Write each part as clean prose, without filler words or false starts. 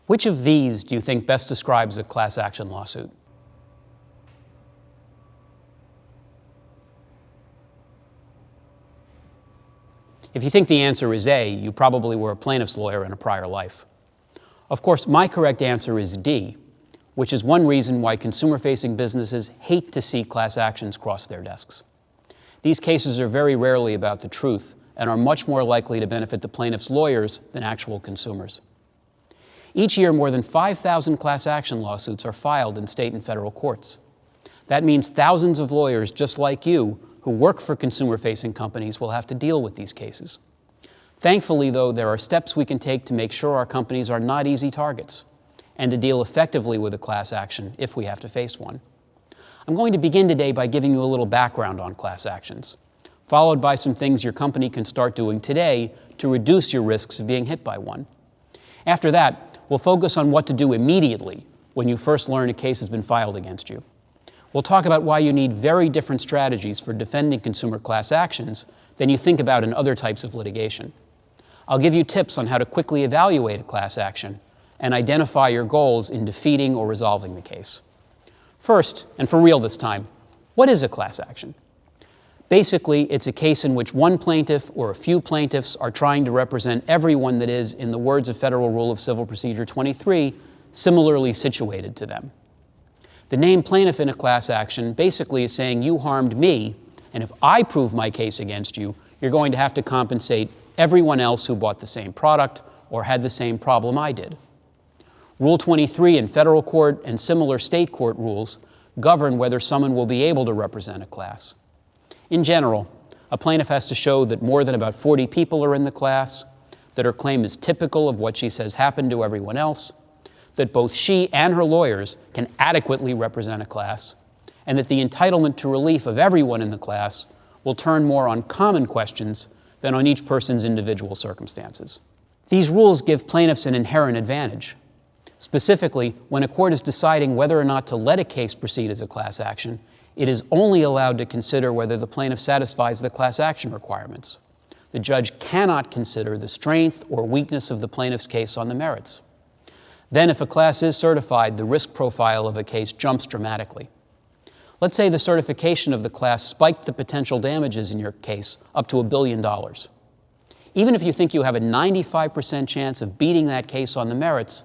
Which of these do you think best describes a class action lawsuit? If you think the answer is A, you probably were a plaintiff's lawyer in a prior life. Of course, my correct answer is D, which is one reason why consumer-facing businesses hate to see class actions cross their desks. These cases are very rarely about the truth and are much more likely to benefit the plaintiff's lawyers than actual consumers. Each year, more than 5,000 class action lawsuits are filed in state and federal courts. That means thousands of lawyers just like you who work for consumer-facing companies will have to deal with these cases. Thankfully, though, there are steps we can take to make sure our companies are not easy targets and to deal effectively with a class action if we have to face one. I'm going to begin today by giving you a little background on class actions, followed by some things your company can start doing today to reduce your risks of being hit by one. After that, we'll focus on what to do immediately when you first learn a case has been filed against you. We'll talk about why you need very different strategies for defending consumer class actions than you think about in other types of litigation. I'll give you tips on how to quickly evaluate a class action and identify your goals in defeating or resolving the case. First, and for real this time, what is a class action? Basically, it's a case in which one plaintiff or a few plaintiffs are trying to represent everyone that is, in the words of Federal Rule of Civil Procedure 23, similarly situated to them. The name plaintiff in a class action basically is saying you harmed me, and if I prove my case against you, you're going to have to compensate everyone else who bought the same product or had the same problem I did. Rule 23 in federal court and similar state court rules govern whether someone will be able to represent a class. In general, a plaintiff has to show that more than about 40 people are in the class, that her claim is typical of what she says happened to everyone else, that both she and her lawyers can adequately represent a class, and that the entitlement to relief of everyone in the class will turn more on common questions than on each person's individual circumstances. These rules give plaintiffs an inherent advantage. Specifically, when a court is deciding whether or not to let a case proceed as a class action, it is only allowed to consider whether the plaintiff satisfies the class action requirements. The judge cannot consider the strength or weakness of the plaintiff's case on the merits. Then, if a class is certified, the risk profile of a case jumps dramatically. Let's say the certification of the class spiked the potential damages in your case up to $1 billion. Even if you think you have a 95% chance of beating that case on the merits,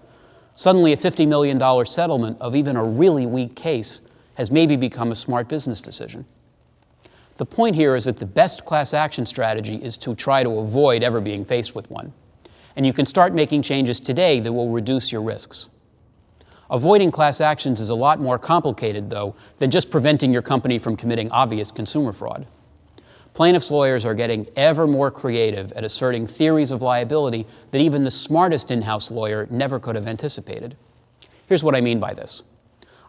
suddenly a $50 million settlement of even a really weak case has maybe become a smart business decision. The point here is that the best class action strategy is to try to avoid ever being faced with one. And you can start making changes today that will reduce your risks. Avoiding class actions is a lot more complicated, though, than just preventing your company from committing obvious consumer fraud. Plaintiffs' lawyers are getting ever more creative at asserting theories of liability that even the smartest in-house lawyer never could have anticipated. Here's what I mean by this.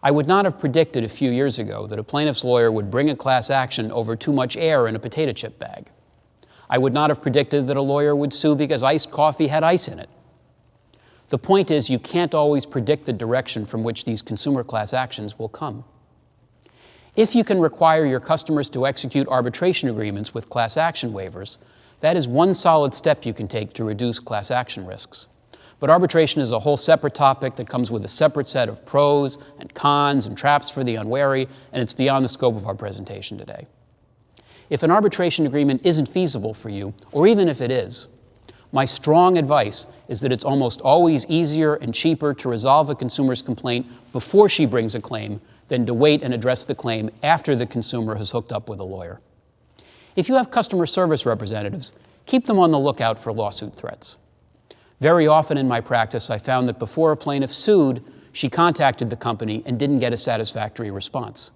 I would not have predicted a few years ago that a plaintiff's lawyer would bring a class action over too much air in a potato chip bag. I would not have predicted that a lawyer would sue because iced coffee had ice in it. The point is, you can't always predict the direction from which these consumer class actions will come. If you can require your customers to execute arbitration agreements with class action waivers, that is one solid step you can take to reduce class action risks. But arbitration is a whole separate topic that comes with a separate set of pros and cons and traps for the unwary, and it's beyond the scope of our presentation today. If an arbitration agreement isn't feasible for you, or even if it is, my strong advice is that it's almost always easier and cheaper to resolve a consumer's complaint before she brings a claim than to wait and address the claim after the consumer has hooked up with a lawyer. If you have customer service representatives, keep them on the lookout for lawsuit threats. Very often in my practice, I found that before a plaintiff sued, she contacted the company and didn't get a satisfactory response.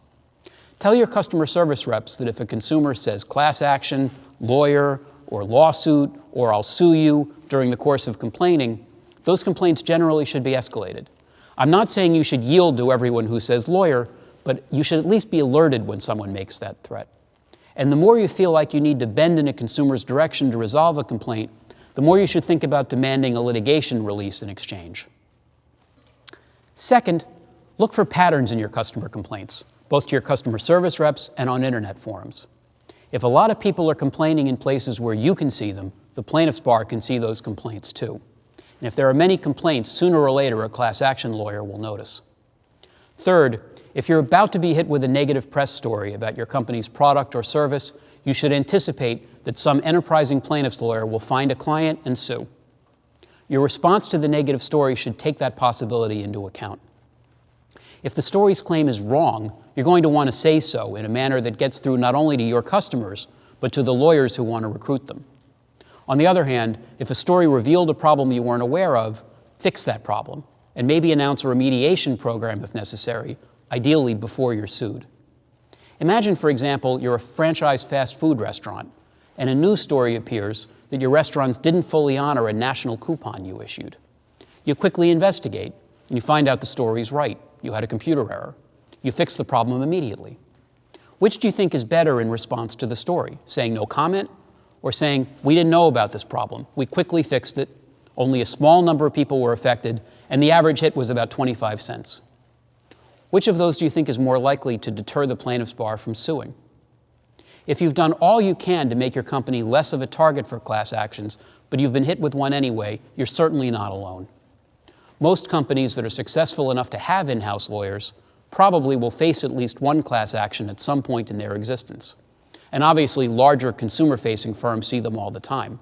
Tell your customer service reps that if a consumer says class action, lawyer, or lawsuit, or I'll sue you during the course of complaining, those complaints generally should be escalated. I'm not saying you should yield to everyone who says lawyer, but you should at least be alerted when someone makes that threat. And the more you feel like you need to bend in a consumer's direction to resolve a complaint, the more you should think about demanding a litigation release in exchange. Second, look for patterns in your customer complaints, both to your customer service reps and on internet forums. If a lot of people are complaining in places where you can see them, the plaintiff's bar can see those complaints too. And if there are many complaints, sooner or later a class action lawyer will notice. Third, if you're about to be hit with a negative press story about your company's product or service, you should anticipate that some enterprising plaintiff's lawyer will find a client and sue. Your response to the negative story should take that possibility into account. If the story's claim is wrong, you're going to want to say so in a manner that gets through not only to your customers, but to the lawyers who want to recruit them. On the other hand, if a story revealed a problem you weren't aware of, fix that problem, and maybe announce a remediation program if necessary, ideally before you're sued. Imagine, for example, you're a franchise fast food restaurant, and a news story appears that your restaurants didn't fully honor a national coupon you issued. You quickly investigate, and you find out the story's right. You had a computer error. You fix the problem immediately. Which do you think is better in response to the story? Saying no comment, or saying, we didn't know about this problem, we quickly fixed it, only a small number of people were affected, and the average hit was about 25 cents? Which of those do you think is more likely to deter the plaintiff's bar from suing? If you've done all you can to make your company less of a target for class actions, but you've been hit with one anyway, you're certainly not alone. Most companies that are successful enough to have in-house lawyers probably will face at least one class action at some point in their existence. And obviously, larger consumer-facing firms see them all the time.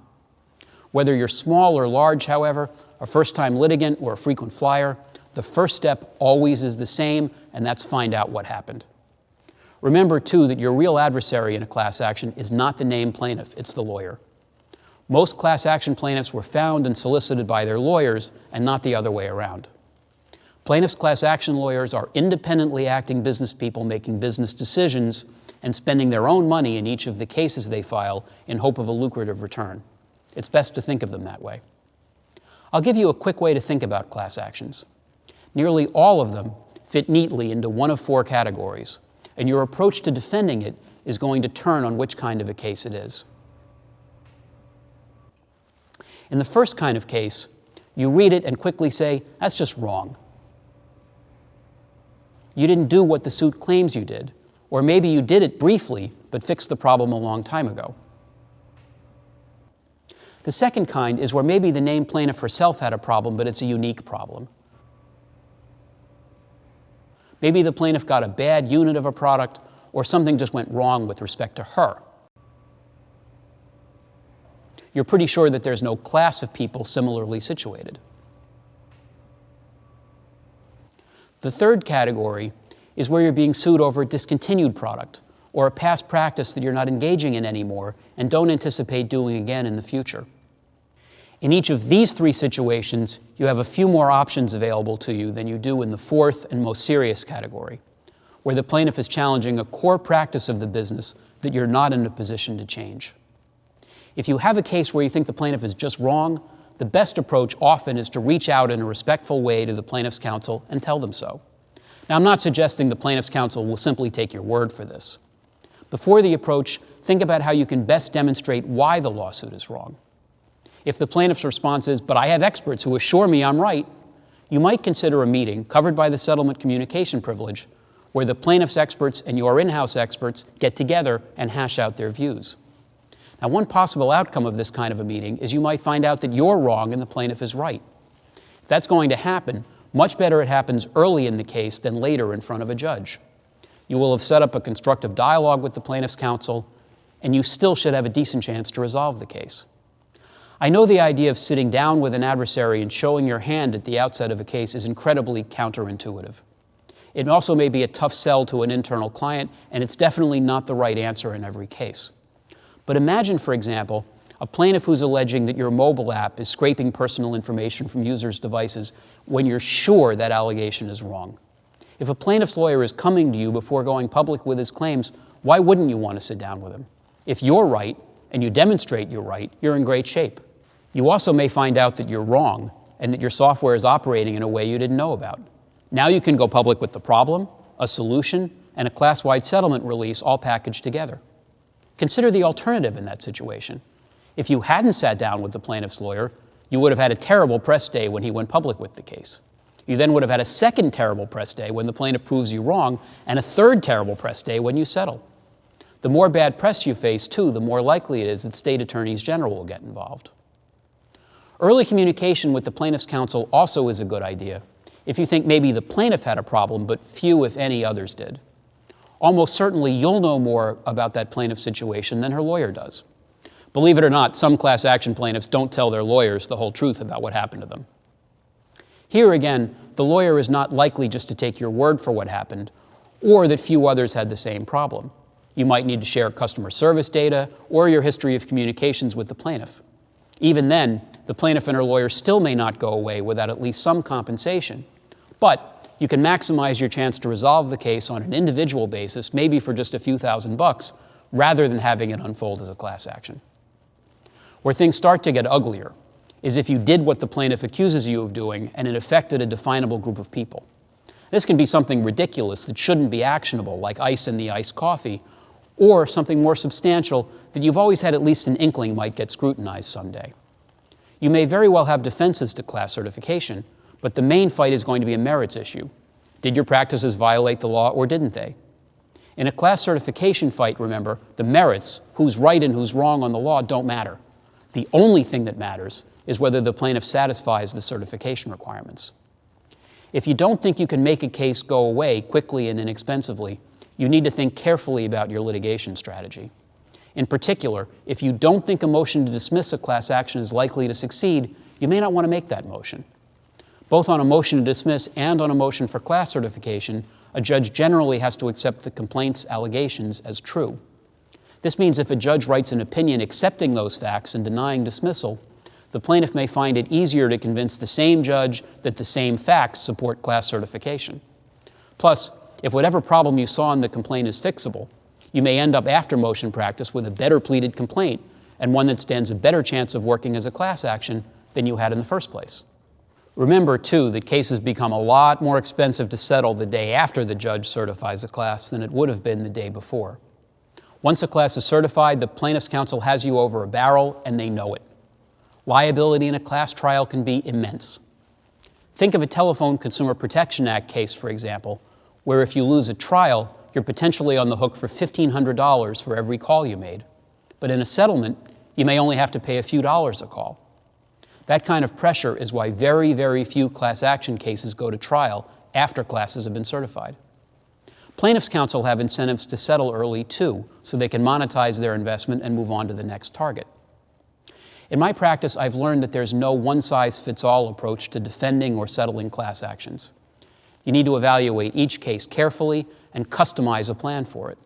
Whether you're small or large, however, a first-time litigant or a frequent flyer, the first step always is the same, and that's find out what happened. Remember, too, that your real adversary in a class action is not the named plaintiff, it's the lawyer. Most class action plaintiffs were found and solicited by their lawyers, and not the other way around. Plaintiffs' class action lawyers are independently acting business people making business decisions and spending their own money in each of the cases they file in hope of a lucrative return. It's best to think of them that way. I'll give you a quick way to think about class actions. Nearly all of them fit neatly into one of four categories, and your approach to defending it is going to turn on which kind of a case it is. In the first kind of case, you read it and quickly say, that's just wrong. You didn't do what the suit claims you did, or maybe you did it briefly, but fixed the problem a long time ago. The second kind is where maybe the named plaintiff herself had a problem, but it's a unique problem. Maybe the plaintiff got a bad unit of a product, or something just went wrong with respect to her. You're pretty sure that there's no class of people similarly situated. The third category is where you're being sued over a discontinued product or a past practice that you're not engaging in anymore and don't anticipate doing again in the future. In each of these three situations, you have a few more options available to you than you do in the fourth and most serious category, where the plaintiff is challenging a core practice of the business that you're not in a position to change. If you have a case where you think the plaintiff is just wrong, the best approach often is to reach out in a respectful way to the plaintiff's counsel and tell them so. Now, I'm not suggesting the plaintiff's counsel will simply take your word for this. Before the approach, think about how you can best demonstrate why the lawsuit is wrong. If the plaintiff's response is, but I have experts who assure me I'm right, you might consider a meeting covered by the settlement communication privilege where the plaintiff's experts and your in-house experts get together and hash out their views. Now, one possible outcome of this kind of a meeting is you might find out that you're wrong and the plaintiff is right. If that's going to happen, much better it happens early in the case than later in front of a judge. You will have set up a constructive dialogue with the plaintiff's counsel, and you still should have a decent chance to resolve the case. I know the idea of sitting down with an adversary and showing your hand at the outset of a case is incredibly counterintuitive. It also may be a tough sell to an internal client, and it's definitely not the right answer in every case. But imagine, for example, a plaintiff who's alleging that your mobile app is scraping personal information from users' devices when you're sure that allegation is wrong. If a plaintiff's lawyer is coming to you before going public with his claims, why wouldn't you want to sit down with him? If you're right, and you demonstrate you're right, you're in great shape. You also may find out that you're wrong and that your software is operating in a way you didn't know about. Now you can go public with the problem, a solution, and a class-wide settlement release all packaged together. Consider the alternative in that situation. If you hadn't sat down with the plaintiff's lawyer, you would have had a terrible press day when he went public with the case. You then would have had a second terrible press day when the plaintiff proves you wrong, and a third terrible press day when you settle. The more bad press you face, too, the more likely it is that state attorneys general will get involved. Early communication with the plaintiff's counsel also is a good idea if you think maybe the plaintiff had a problem, but few, if any, others did. Almost certainly you'll know more about that plaintiff's situation than her lawyer does. Believe it or not, some class action plaintiffs don't tell their lawyers the whole truth about what happened to them. Here again, the lawyer is not likely just to take your word for what happened, or that few others had the same problem. You might need to share customer service data or your history of communications with the plaintiff. Even then, the plaintiff and her lawyer still may not go away without at least some compensation. But you can maximize your chance to resolve the case on an individual basis, maybe for just a few $1,000s, rather than having it unfold as a class action. Where things start to get uglier is if you did what the plaintiff accuses you of doing and it affected a definable group of people. This can be something ridiculous that shouldn't be actionable, like ice in the iced coffee, or something more substantial that you've always had at least an inkling might get scrutinized someday. You may very well have defenses to class certification, but the main fight is going to be a merits issue. Did your practices violate the law or didn't they? In a class certification fight, remember, the merits, who's right and who's wrong on the law, don't matter. The only thing that matters is whether the plaintiff satisfies the certification requirements. If you don't think you can make a case go away quickly and inexpensively, you need to think carefully about your litigation strategy. In particular, if you don't think a motion to dismiss a class action is likely to succeed, you may not want to make that motion. Both on a motion to dismiss and on a motion for class certification, a judge generally has to accept the complaint's allegations as true. This means if a judge writes an opinion accepting those facts and denying dismissal, the plaintiff may find it easier to convince the same judge that the same facts support class certification. Plus, if whatever problem you saw in the complaint is fixable, you may end up after motion practice with a better pleaded complaint and one that stands a better chance of working as a class action than you had in the first place. Remember, too, that cases become a lot more expensive to settle the day after the judge certifies a class than it would have been the day before. Once a class is certified, the plaintiff's counsel has you over a barrel, and they know it. Liability in a class trial can be immense. Think of a Telephone Consumer Protection Act case, for example, where if you lose a trial, you're potentially on the hook for $1,500 for every call you made. But in a settlement, you may only have to pay a few dollars a call. That kind of pressure is why very, very few class action cases go to trial after classes have been certified. Plaintiffs' counsel have incentives to settle early, too, so they can monetize their investment and move on to the next target. In my practice, I've learned that there's no one-size-fits-all approach to defending or settling class actions. You need to evaluate each case carefully and customize a plan for it.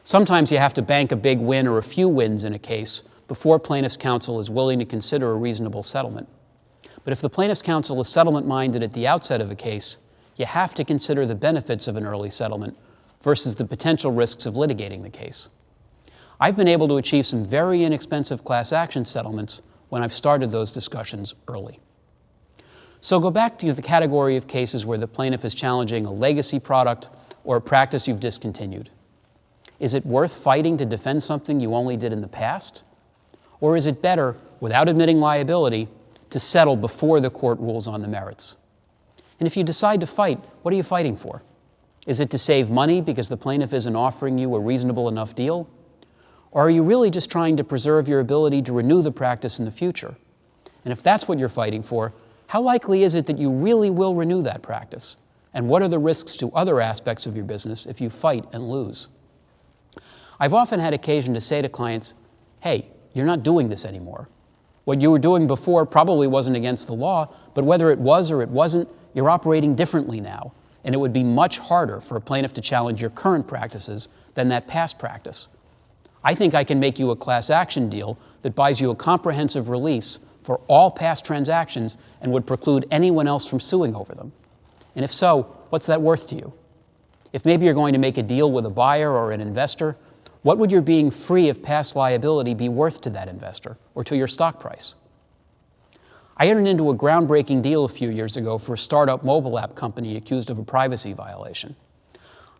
Sometimes you have to bank a big win or a few wins in a case before plaintiff's counsel is willing to consider a reasonable settlement. But if the plaintiff's counsel is settlement-minded at the outset of a case, you have to consider the benefits of an early settlement versus the potential risks of litigating the case. I've been able to achieve some very inexpensive class action settlements when I've started those discussions early. So go back to the category of cases where the plaintiff is challenging a legacy product or a practice you've discontinued. Is it worth fighting to defend something you only did in the past? Or is it better, without admitting liability, to settle before the court rules on the merits? And if you decide to fight, what are you fighting for? Is it to save money because the plaintiff isn't offering you a reasonable enough deal? Or are you really just trying to preserve your ability to renew the practice in the future? And if that's what you're fighting for, how likely is it that you really will renew that practice? And what are the risks to other aspects of your business if you fight and lose? I've often had occasion to say to clients, hey, you're not doing this anymore. What you were doing before probably wasn't against the law, but whether it was or it wasn't, you're operating differently now, and it would be much harder for a plaintiff to challenge your current practices than that past practice. I think I can make you a class action deal that buys you a comprehensive release for all past transactions and would preclude anyone else from suing over them. And if so, what's that worth to you? If maybe you're going to make a deal with a buyer or an investor, what would your being free of past liability be worth to that investor or to your stock price? I entered into a groundbreaking deal a few years ago for a startup mobile app company accused of a privacy violation.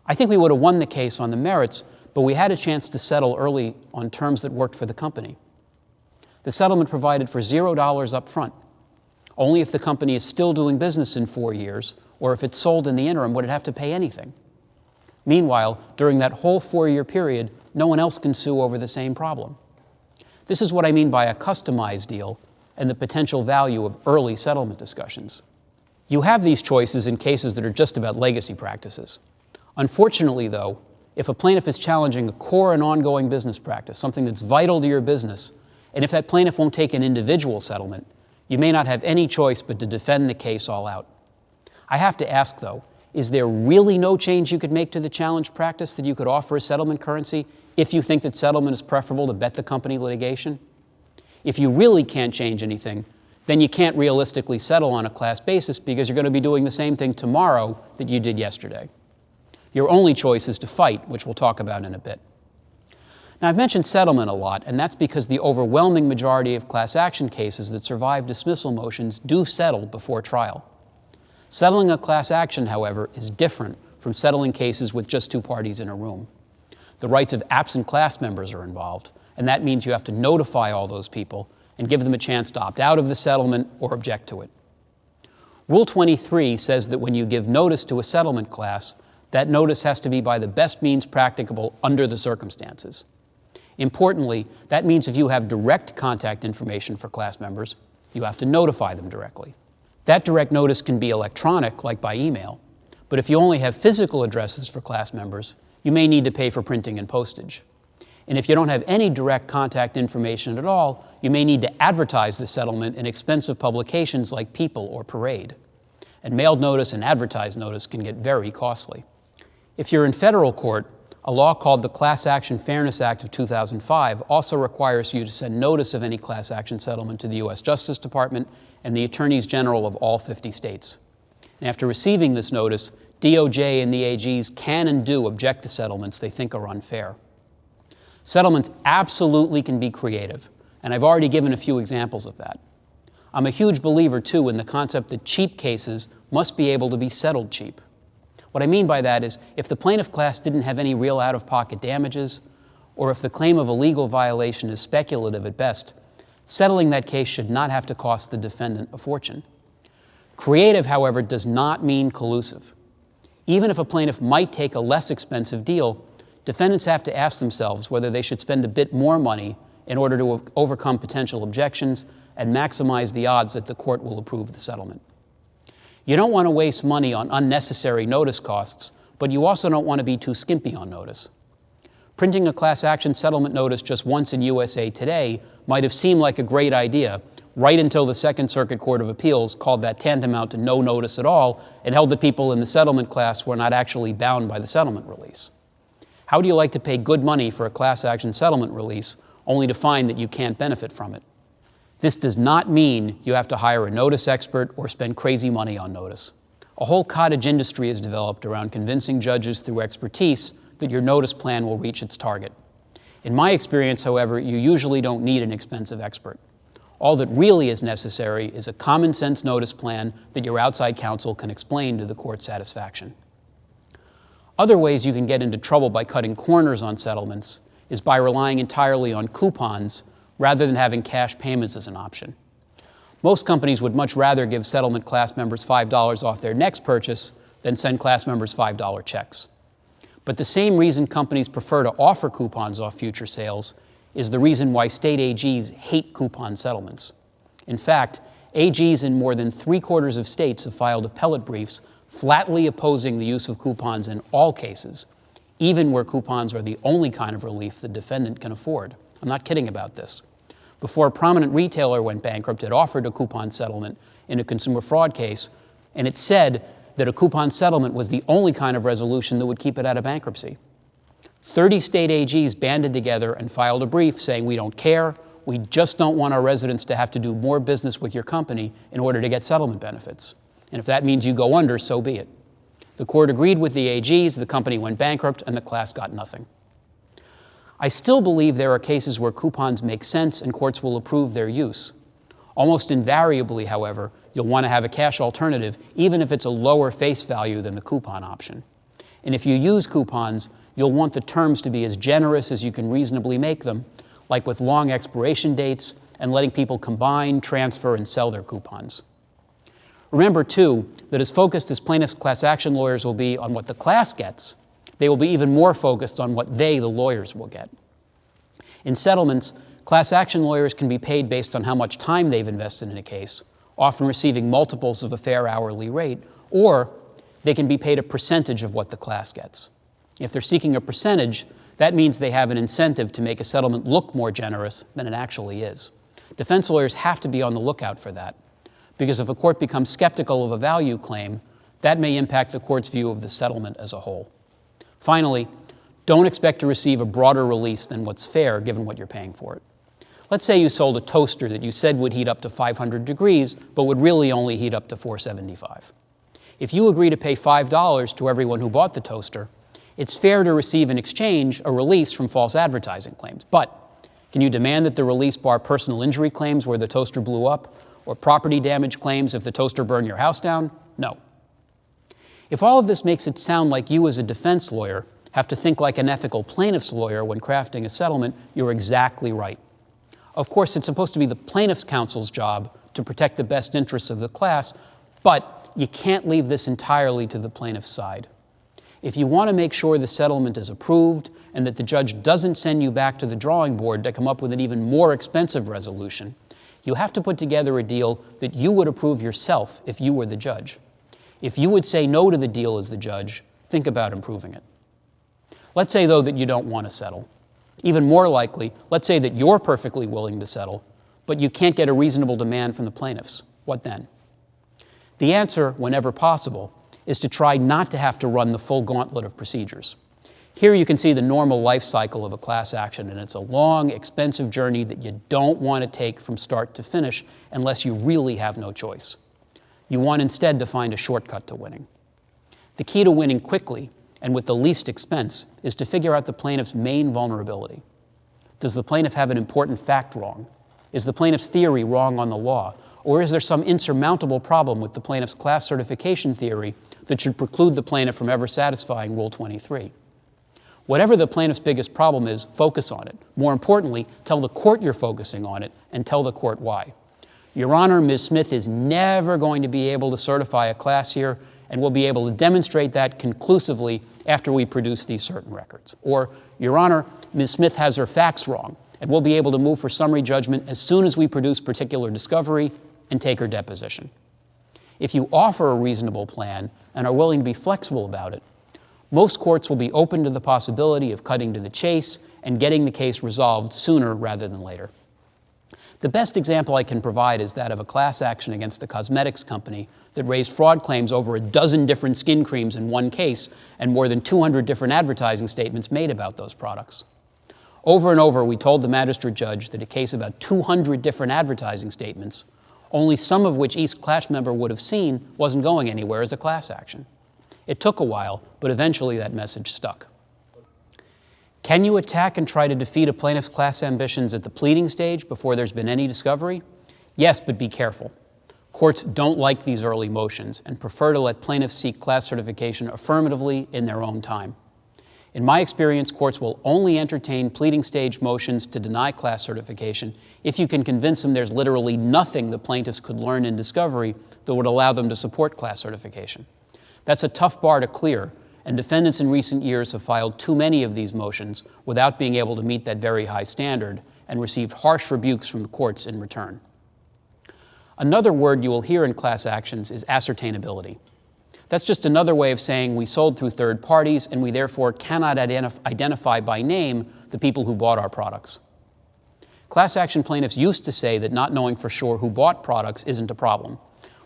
I think we would have won the case on the merits, but we had a chance to settle early on terms that worked for the company. The settlement provided for $0 up front. Only if the company is still doing business in 4 years, or if it's sold in the interim, would it have to pay anything. Meanwhile, during that whole 4-year period, no one else can sue over the same problem. This is what I mean by a customized deal and the potential value of early settlement discussions. You have these choices in cases that are just about legacy practices. Unfortunately, though, if a plaintiff is challenging a core and ongoing business practice, something that's vital to your business, and if that plaintiff won't take an individual settlement, you may not have any choice but to defend the case all out. I have to ask, though, is there really no change you could make to the challenge practice that you could offer as settlement currency if you think that settlement is preferable to bet the company litigation? If you really can't change anything, then you can't realistically settle on a class basis because you're going to be doing the same thing tomorrow that you did yesterday. Your only choice is to fight, which we'll talk about in a bit. Now, I've mentioned settlement a lot, and that's because the overwhelming majority of class action cases that survive dismissal motions do settle before trial. Settling a class action, however, is different from settling cases with just 2 parties in a room. The rights of absent class members are involved, and that means you have to notify all those people and give them a chance to opt out of the settlement or object to it. Rule 23 says that when you give notice to a settlement class, that notice has to be by the best means practicable under the circumstances. Importantly, that means if you have direct contact information for class members, you have to notify them directly. That direct notice can be electronic, like by email, but if you only have physical addresses for class members, you may need to pay for printing and postage. And if you don't have any direct contact information at all, you may need to advertise the settlement in expensive publications like People or Parade. And mailed notice and advertised notice can get very costly. If you're in federal court, a law called the Class Action Fairness Act of 2005 also requires you to send notice of any class action settlement to the U.S. Justice Department and the Attorneys General of all 50 states. And after receiving this notice, DOJ and the AGs can and do object to settlements they think are unfair. Settlements absolutely can be creative, and I've already given a few examples of that. I'm a huge believer, too, in the concept that cheap cases must be able to be settled cheap. What I mean by that is, if the plaintiff class didn't have any real out-of-pocket damages, or if the claim of a legal violation is speculative at best, settling that case should not have to cost the defendant a fortune. Creative, however, does not mean collusive. Even if a plaintiff might take a less expensive deal, defendants have to ask themselves whether they should spend a bit more money in order to overcome potential objections and maximize the odds that the court will approve the settlement. You don't want to waste money on unnecessary notice costs, but you also don't want to be too skimpy on notice. Printing a class action settlement notice just once in USA Today might have seemed like a great idea, right until the Second Circuit Court of Appeals called that tantamount to no notice at all and held that people in the settlement class were not actually bound by the settlement release. How do you like to pay good money for a class action settlement release only to find that you can't benefit from it? This does not mean you have to hire a notice expert or spend crazy money on notice. A whole cottage industry is developed around convincing judges through expertise that your notice plan will reach its target. In my experience, however, you usually don't need an expensive expert. All that really is necessary is a common sense notice plan that your outside counsel can explain to the court's satisfaction. Other ways you can get into trouble by cutting corners on settlements is by relying entirely on coupons rather than having cash payments as an option. Most companies would much rather give settlement class members $5 off their next purchase than send class members $5 checks. But the same reason companies prefer to offer coupons off future sales is the reason why state AGs hate coupon settlements. In fact, AGs in more than 3/4 of states have filed appellate briefs flatly opposing the use of coupons in all cases, even where coupons are the only kind of relief the defendant can afford. I'm not kidding about this. Before a prominent retailer went bankrupt, it offered a coupon settlement in a consumer fraud case, and it said that a coupon settlement was the only kind of resolution that would keep it out of bankruptcy. 30 state AGs banded together and filed a brief saying, "We don't care, we just don't want our residents to have to do more business with your company in order to get settlement benefits. And if that means you go under, so be it." The court agreed with the AGs, the company went bankrupt, and the class got nothing. I still believe there are cases where coupons make sense and courts will approve their use. Almost invariably, however, you'll want to have a cash alternative, even if it's a lower face value than the coupon option. And if you use coupons, you'll want the terms to be as generous as you can reasonably make them, like with long expiration dates and letting people combine, transfer, and sell their coupons. Remember, too, that as focused as plaintiffs' class action lawyers will be on what the class gets, they will be even more focused on what they, the lawyers, will get. In settlements, class action lawyers can be paid based on how much time they've invested in a case, often receiving multiples of a fair hourly rate, or they can be paid a percentage of what the class gets. If they're seeking a percentage, that means they have an incentive to make a settlement look more generous than it actually is. Defense lawyers have to be on the lookout for that, because if a court becomes skeptical of a value claim, that may impact the court's view of the settlement as a whole. Finally, don't expect to receive a broader release than what's fair given what you're paying for it. Let's say you sold a toaster that you said would heat up to 500 degrees, but would really only heat up to 475. If you agree to pay $5 to everyone who bought the toaster, it's fair to receive in exchange a release from false advertising claims. But can you demand that the release bar personal injury claims where the toaster blew up, or property damage claims if the toaster burned your house down? No. If all of this makes it sound like you as a defense lawyer have to think like an ethical plaintiff's lawyer when crafting a settlement, you're exactly right. Of course, it's supposed to be the plaintiff's counsel's job to protect the best interests of the class, but you can't leave this entirely to the plaintiff's side. If you want to make sure the settlement is approved and that the judge doesn't send you back to the drawing board to come up with an even more expensive resolution, you have to put together a deal that you would approve yourself if you were the judge. If you would say no to the deal as the judge, think about improving it. Let's say, though, that you don't want to settle. Even more likely, let's say that you're perfectly willing to settle, but you can't get a reasonable demand from the plaintiffs. What then? The answer, whenever possible, is to try not to have to run the full gauntlet of procedures. Here you can see the normal life cycle of a class action, and it's a long, expensive journey that you don't want to take from start to finish unless you really have no choice. You want instead to find a shortcut to winning. The key to winning quickly and with the least expense is to figure out the plaintiff's main vulnerability. Does the plaintiff have an important fact wrong? Is the plaintiff's theory wrong on the law? Or is there some insurmountable problem with the plaintiff's class certification theory that should preclude the plaintiff from ever satisfying Rule 23? Whatever the plaintiff's biggest problem is, focus on it. More importantly, tell the court you're focusing on it and tell the court why. Your Honor, Ms. Smith is never going to be able to certify a class here, and we'll be able to demonstrate that conclusively after we produce these certain records. Or, Your Honor, Ms. Smith has her facts wrong, and we'll be able to move for summary judgment as soon as we produce particular discovery and take her deposition. If you offer a reasonable plan and are willing to be flexible about it, most courts will be open to the possibility of cutting to the chase and getting the case resolved sooner rather than later. The best example I can provide is that of a class action against a cosmetics company that raised fraud claims over a dozen different skin creams in one case and more than 200 different advertising statements made about those products. Over and over, we told the magistrate judge that a case about 200 different advertising statements, only some of which each class member would have seen, wasn't going anywhere as a class action. It took a while, but eventually that message stuck. Can you attack and try to defeat a plaintiff's class ambitions at the pleading stage before there's been any discovery? Yes, but be careful. Courts don't like these early motions and prefer to let plaintiffs seek class certification affirmatively in their own time. In my experience, courts will only entertain pleading stage motions to deny class certification if you can convince them there's literally nothing the plaintiffs could learn in discovery that would allow them to support class certification. That's a tough bar to clear, and defendants in recent years have filed too many of these motions without being able to meet that very high standard and received harsh rebukes from the courts in return. Another word you will hear in class actions is ascertainability. That's just another way of saying we sold through third parties and we therefore cannot identify by name the people who bought our products. Class action plaintiffs used to say that not knowing for sure who bought products isn't a problem.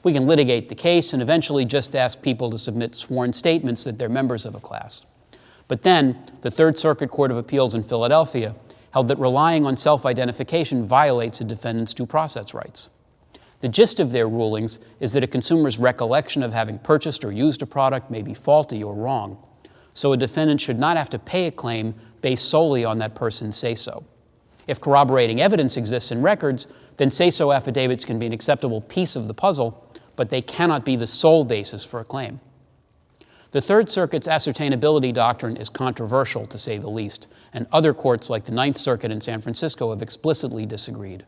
We can litigate the case and eventually just ask people to submit sworn statements that they're members of a class. But then, the Third Circuit Court of Appeals in Philadelphia held that relying on self-identification violates a defendant's due process rights. The gist of their rulings is that a consumer's recollection of having purchased or used a product may be faulty or wrong, so a defendant should not have to pay a claim based solely on that person's say-so. If corroborating evidence exists in records, then say-so affidavits can be an acceptable piece of the puzzle, but they cannot be the sole basis for a claim. The Third Circuit's ascertainability doctrine is controversial, to say the least, and other courts like the Ninth Circuit in San Francisco have explicitly disagreed.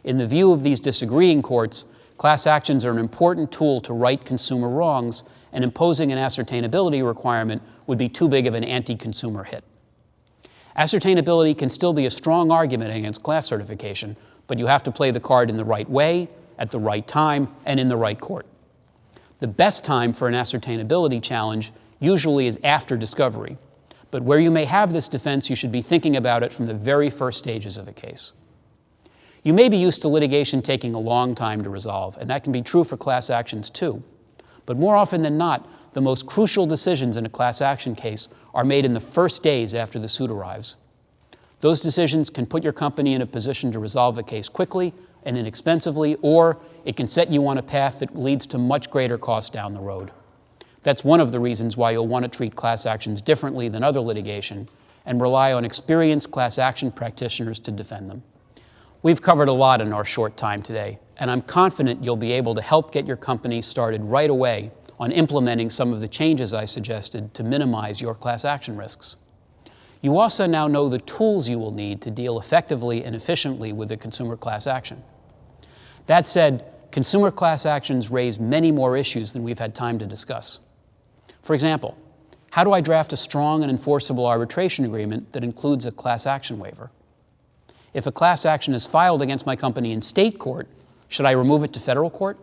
In the view of these disagreeing courts, class actions are an important tool to right consumer wrongs, and imposing an ascertainability requirement would be too big of an anti-consumer hit. Ascertainability can still be a strong argument against class certification, but you have to play the card in the right way, at the right time, and in the right court. The best time for an ascertainability challenge usually is after discovery, but where you may have this defense, you should be thinking about it from the very first stages of a case. You may be used to litigation taking a long time to resolve, and that can be true for class actions too. But more often than not, the most crucial decisions in a class action case are made in the first days after the suit arrives. Those decisions can put your company in a position to resolve a case quickly and inexpensively, or it can set you on a path that leads to much greater costs down the road. That's one of the reasons why you'll want to treat class actions differently than other litigation and rely on experienced class action practitioners to defend them. We've covered a lot in our short time today, and I'm confident you'll be able to help get your company started right away on implementing some of the changes I suggested to minimize your class action risks. You also now know the tools you will need to deal effectively and efficiently with a consumer class action. That said, consumer class actions raise many more issues than we've had time to discuss. For example, how do I draft a strong and enforceable arbitration agreement that includes a class action waiver? If a class action is filed against my company in state court, should I remove it to federal court?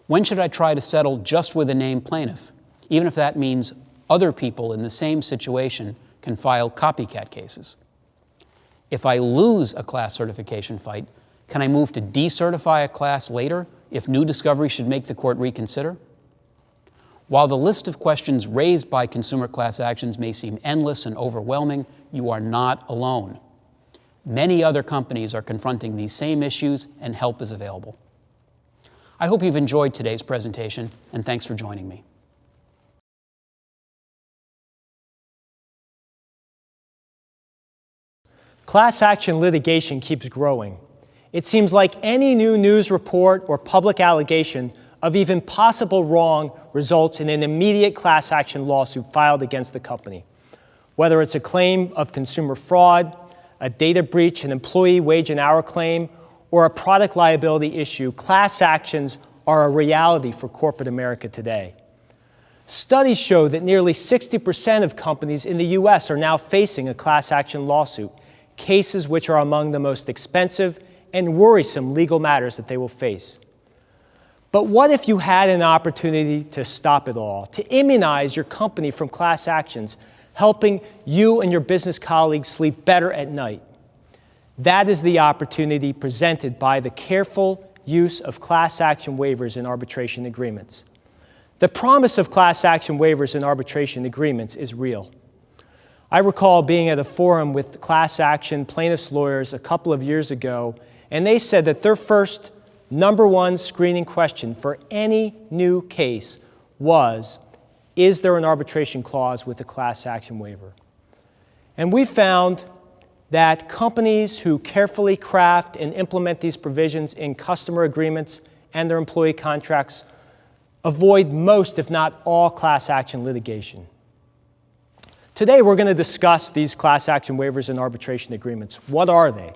When should I try to settle just with a named plaintiff, even if that means other people in the same situation can file copycat cases? If I lose a class certification fight, can I move to decertify a class later if new discovery should make the court reconsider? While the list of questions raised by consumer class actions may seem endless and overwhelming, you are not alone. Many other companies are confronting these same issues, and help is available. I hope you've enjoyed today's presentation, and thanks for joining me. Class action litigation keeps growing. It seems like any new news report or public allegation of even possible wrong results in an immediate class action lawsuit filed against the company. Whether it's a claim of consumer fraud, a data breach, an employee wage and hour claim, or a product liability issue, class actions are a reality for corporate America today. Studies show that nearly 60% of companies in the US are now facing a class action lawsuit, cases which are among the most expensive and worrisome legal matters that they will face. But what if you had an opportunity to stop it all, to immunize your company from class actions, helping you and your business colleagues sleep better at night? That is the opportunity presented by the careful use of class action waivers in arbitration agreements. The promise of class action waivers in arbitration agreements is real. I recall being at a forum with class action plaintiffs' lawyers a couple of years ago, and they said that their first number one screening question for any new case was, is there an arbitration clause with a class action waiver? And we found that companies who carefully craft and implement these provisions in customer agreements and their employee contracts avoid most, if not all, class action litigation. Today, we're going to discuss these class action waivers and arbitration agreements. What are they?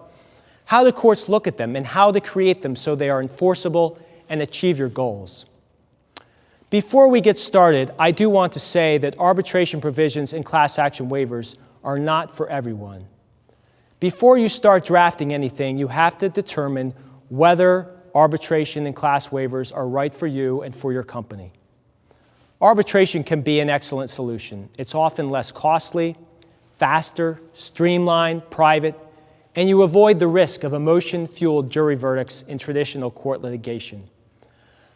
How do courts look at them, and how to create them so they are enforceable and achieve your goals. Before we get started, I do want to say that arbitration provisions and class action waivers are not for everyone. Before you start drafting anything, you have to determine whether arbitration and class waivers are right for you and for your company. Arbitration can be an excellent solution. It's often less costly, faster, streamlined, private, and you avoid the risk of emotion-fueled jury verdicts in traditional court litigation.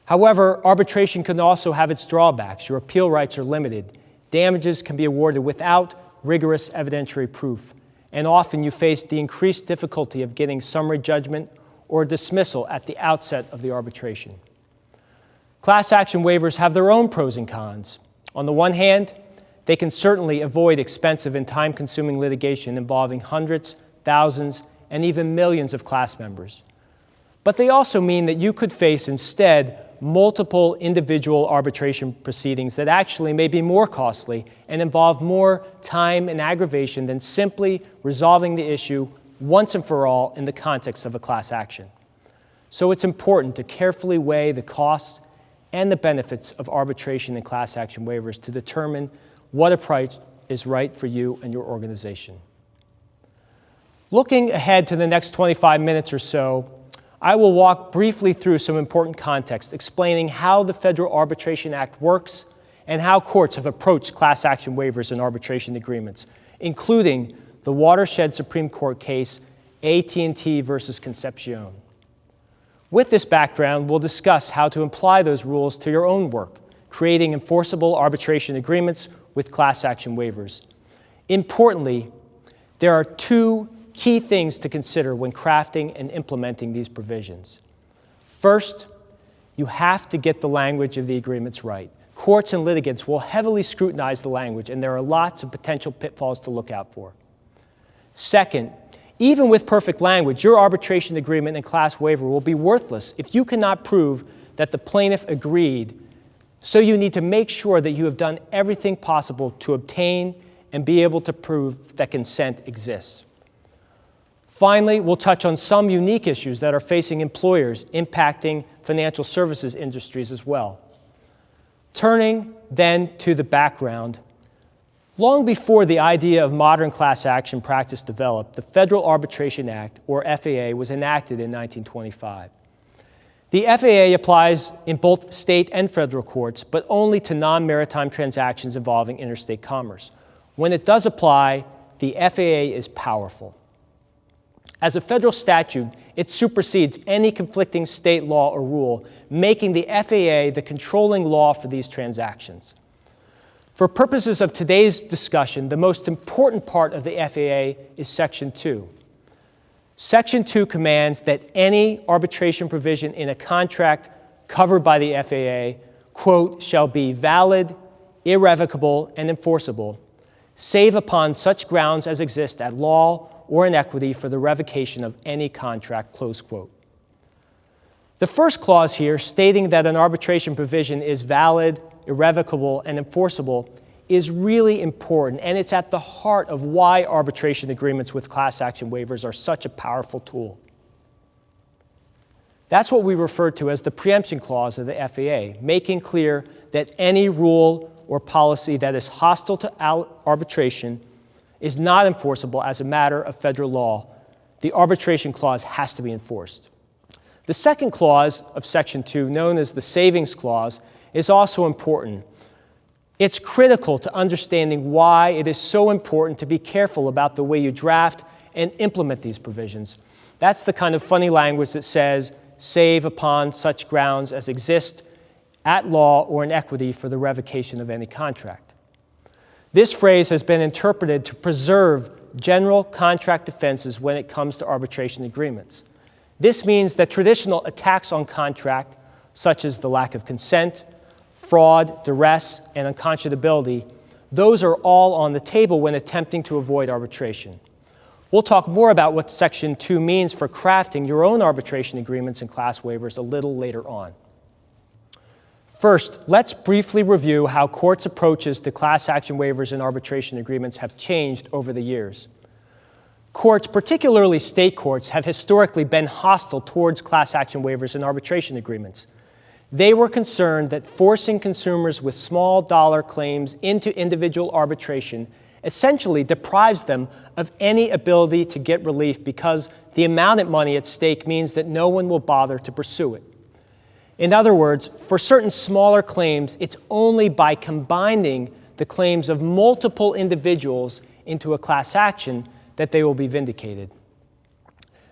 However, arbitration can also have its drawbacks. Your appeal rights are limited. Damages can be awarded without rigorous evidentiary proof, and often you face the increased difficulty of getting summary judgment or dismissal at the outset of the arbitration. Class action waivers have their own pros and cons. On the one hand, they can certainly avoid expensive and time-consuming litigation involving hundreds, thousands, and even millions of class members. But they also mean that you could face instead multiple individual arbitration proceedings that actually may be more costly and involve more time and aggravation than simply resolving the issue once and for all in the context of a class action. So it's important to carefully weigh the costs and the benefits of arbitration and class action waivers to determine what approach is right for you and your organization. Looking ahead to the next 25 minutes or so, I will walk briefly through some important context explaining how the Federal Arbitration Act works and how courts have approached class action waivers and arbitration agreements, including the watershed Supreme Court case AT&T versus Concepcion. With this background, we'll discuss how to apply those rules to your own work, creating enforceable arbitration agreements with class action waivers. Importantly, there are two key things to consider when crafting and implementing these provisions. First, you have to get the language of the agreements right. Courts and litigants will heavily scrutinize the language, and there are lots of potential pitfalls to look out for. Second, even with perfect language, your arbitration agreement and class waiver will be worthless if you cannot prove that the plaintiff agreed. So you need to make sure that you have done everything possible to obtain and be able to prove that consent exists. Finally, we'll touch on some unique issues that are facing employers impacting financial services industries as well. Turning then to the background, long before the idea of modern class action practice developed, the Federal Arbitration Act, or FAA, was enacted in 1925. The FAA applies in both state and federal courts, but only to non-maritime transactions involving interstate commerce. When it does apply, the FAA is powerful. As a federal statute, it supersedes any conflicting state law or rule, making the FAA the controlling law for these transactions. For purposes of today's discussion, the most important part of the FAA is Section 2. Section 2 commands that any arbitration provision in a contract covered by the FAA, quote, shall be valid, irrevocable, and enforceable, save upon such grounds as exist at law or in equity for the revocation of any contract, close quote. The first clause here, stating that an arbitration provision is valid, irrevocable, and enforceable, is really important, and it's at the heart of why arbitration agreements with class action waivers are such a powerful tool. That's what we refer to as the preemption clause of the FAA, making clear that any rule or policy that is hostile to arbitration is not enforceable as a matter of federal law. The arbitration clause has to be enforced. The second clause of Section 2, known as the savings clause, is also important. It's critical to understanding why it is so important to be careful about the way you draft and implement these provisions. That's the kind of funny language that says, save upon such grounds as exist at law or in equity for the revocation of any contract. This phrase has been interpreted to preserve general contract defenses when it comes to arbitration agreements. This means that traditional attacks on contract, such as the lack of consent, fraud, duress, and unconscionability, those are all on the table when attempting to avoid arbitration. We'll talk more about what Section 2 means for crafting your own arbitration agreements and class waivers a little later on. First, let's briefly review how courts' approaches to class action waivers and arbitration agreements have changed over the years. Courts, particularly state courts, have historically been hostile towards class action waivers and arbitration agreements. They were concerned that forcing consumers with small dollar claims into individual arbitration essentially deprives them of any ability to get relief because the amount of money at stake means that no one will bother to pursue it. In other words, for certain smaller claims, it's only by combining the claims of multiple individuals into a class action that they will be vindicated.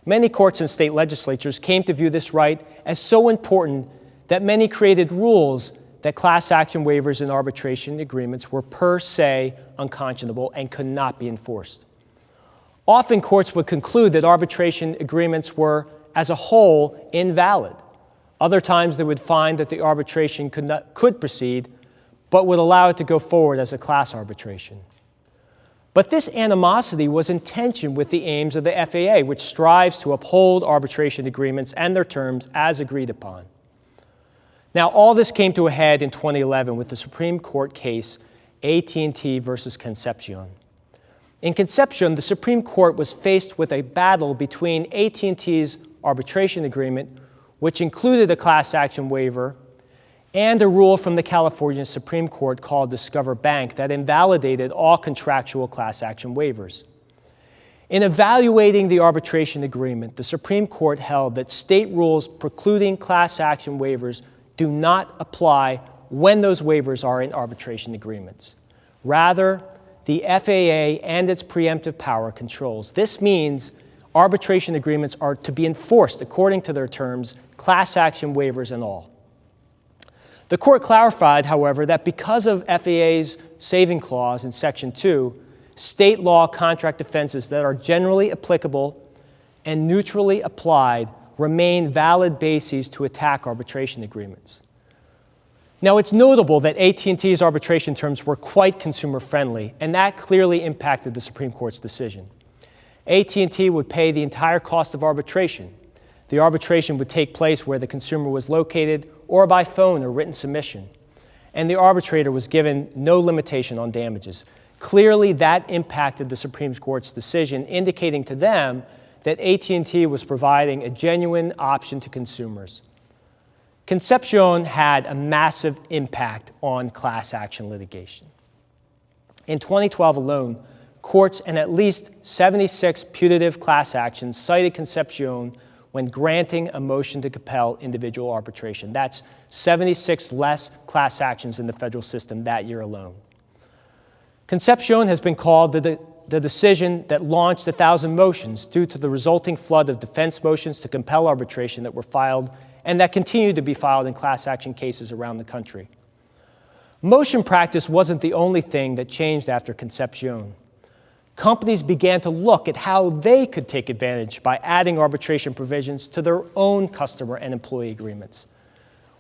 Many courts and state legislatures came to view this right as so important that many created rules that class action waivers and arbitration agreements were per se unconscionable and could not be enforced. Often courts would conclude that arbitration agreements were, as a whole, invalid. Other times they would find that the arbitration could proceed, but would allow it to go forward as a class arbitration. But this animosity was in tension with the aims of the FAA, which strives to uphold arbitration agreements and their terms as agreed upon. Now, all this came to a head in 2011 with the Supreme Court case AT&T versus Concepcion. In Concepcion, the Supreme Court was faced with a battle between AT&T's arbitration agreement, which included a class action waiver, and a rule from the California Supreme Court called Discover Bank that invalidated all contractual class action waivers. In evaluating the arbitration agreement, the Supreme Court held that state rules precluding class action waivers do not apply when those waivers are in arbitration agreements. Rather, the FAA and its preemptive power controls. This means arbitration agreements are to be enforced according to their terms, class action waivers and all. The court clarified, however, that because of FAA's saving clause in Section 2, state law contract offenses that are generally applicable and neutrally applied remain valid bases to attack arbitration agreements. Now, it's notable that AT&T's arbitration terms were quite consumer-friendly, and that clearly impacted the Supreme Court's decision. AT&T would pay the entire cost of arbitration. The arbitration would take place where the consumer was located or by phone or written submission, and the arbitrator was given no limitation on damages. Clearly, that impacted the Supreme Court's decision, indicating to them that AT&T was providing a genuine option to consumers. Concepcion had a massive impact on class action litigation. In 2012 alone, courts in at least 76 putative class actions cited Concepcion when granting a motion to compel individual arbitration. That's 76 less class actions in the federal system that year alone. Concepcion has been called the decision that launched 1,000 motions due to the resulting flood of defense motions to compel arbitration that were filed and that continue to be filed in class action cases around the country. Motion practice wasn't the only thing that changed after Concepcion. Companies began to look at how they could take advantage by adding arbitration provisions to their own customer and employee agreements.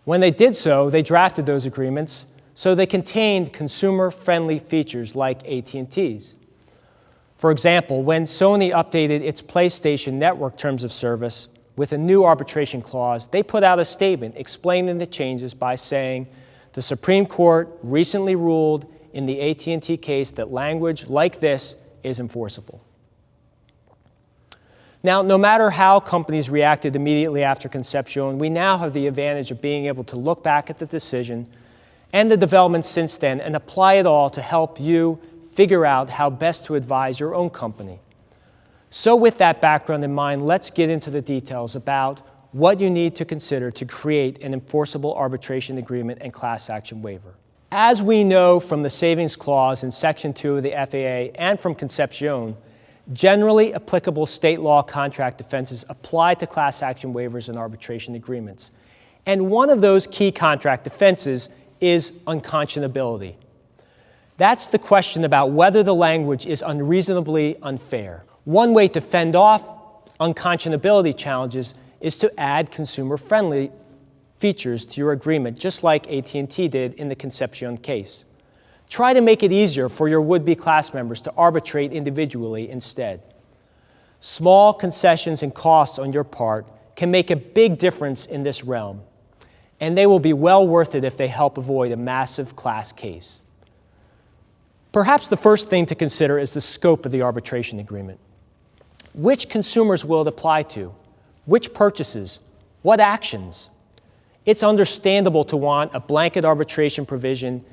When they did so, they drafted those agreements so they contained consumer-friendly features like AT&T's. For example, when Sony updated its PlayStation Network terms of service with a new arbitration clause, they put out a statement explaining the changes by saying, the Supreme Court recently ruled in the AT&T case that language like this is enforceable. Now, no matter how companies reacted immediately after Concepcion, we now have the advantage of being able to look back at the decision and the developments since then and apply it all to help you figure out how best to advise your own company. So with that background in mind, let's get into the details about what you need to consider to create an enforceable arbitration agreement and class action waiver. As we know from the savings clause in Section 2 of the FAA and from Concepcion, generally applicable state law contract offenses apply to class action waivers and arbitration agreements. And one of those key contract offenses is unconscionability. That's the question about whether the language is unreasonably unfair. One way to fend off unconscionability challenges is to add consumer-friendly features to your agreement, just like AT&T did in the Concepcion case. Try to make it easier for your would-be class members to arbitrate individually instead. Small concessions and costs on your part can make a big difference in this realm, and they will be well worth it if they help avoid a massive class case. Perhaps the first thing to consider is the scope of the arbitration agreement. Which consumers will it apply to? Which purchases? What actions? It's understandable to want a blanket arbitration provision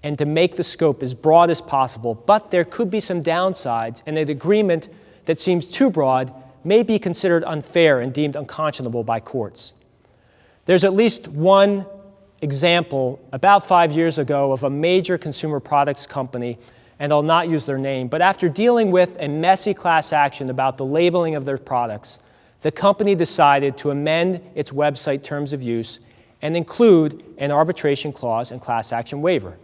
and to make the scope as broad as possible, but there could be some downsides, and an agreement that seems too broad may be considered unfair and deemed unconscionable by courts. There's at least one example about 5 years ago of a major consumer products company, and I'll not use their name, but after dealing with a messy class action about the labeling of their products, the company decided to amend its website terms of use and include an arbitration clause and class action waiver.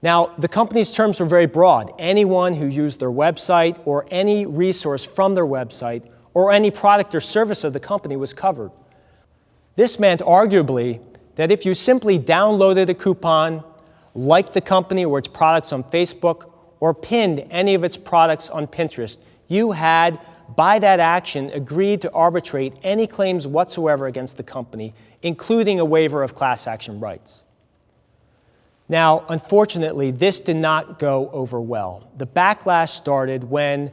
Now, the company's terms were very broad. Anyone who used their website or any resource from their website or any product or service of the company was covered. This meant, arguably, that if you simply downloaded a coupon, liked the company or its products on Facebook, or pinned any of its products on Pinterest, you had, by that action, agreed to arbitrate any claims whatsoever against the company, including a waiver of class action rights. Now, unfortunately, this did not go over well. The backlash started when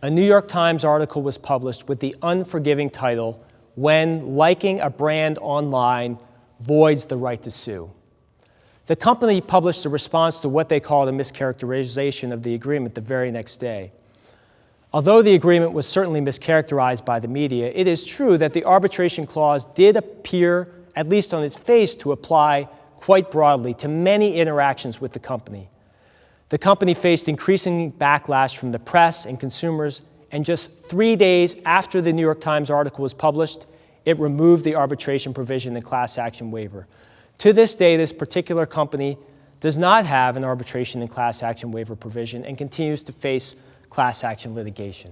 a New York Times article was published with the unforgiving title, when liking a brand online voids the right to sue. The company published a response to what they called a mischaracterization of the agreement the very next day. Although the agreement was certainly mischaracterized by the media, it is true that the arbitration clause did appear, at least on its face, to apply quite broadly to many interactions with the company. The company faced increasing backlash from the press and consumers, and just 3 days after the New York Times article was published, it removed the arbitration provision in class action waiver. To this day, this particular company does not have an arbitration and class action waiver provision and continues to face class action litigation.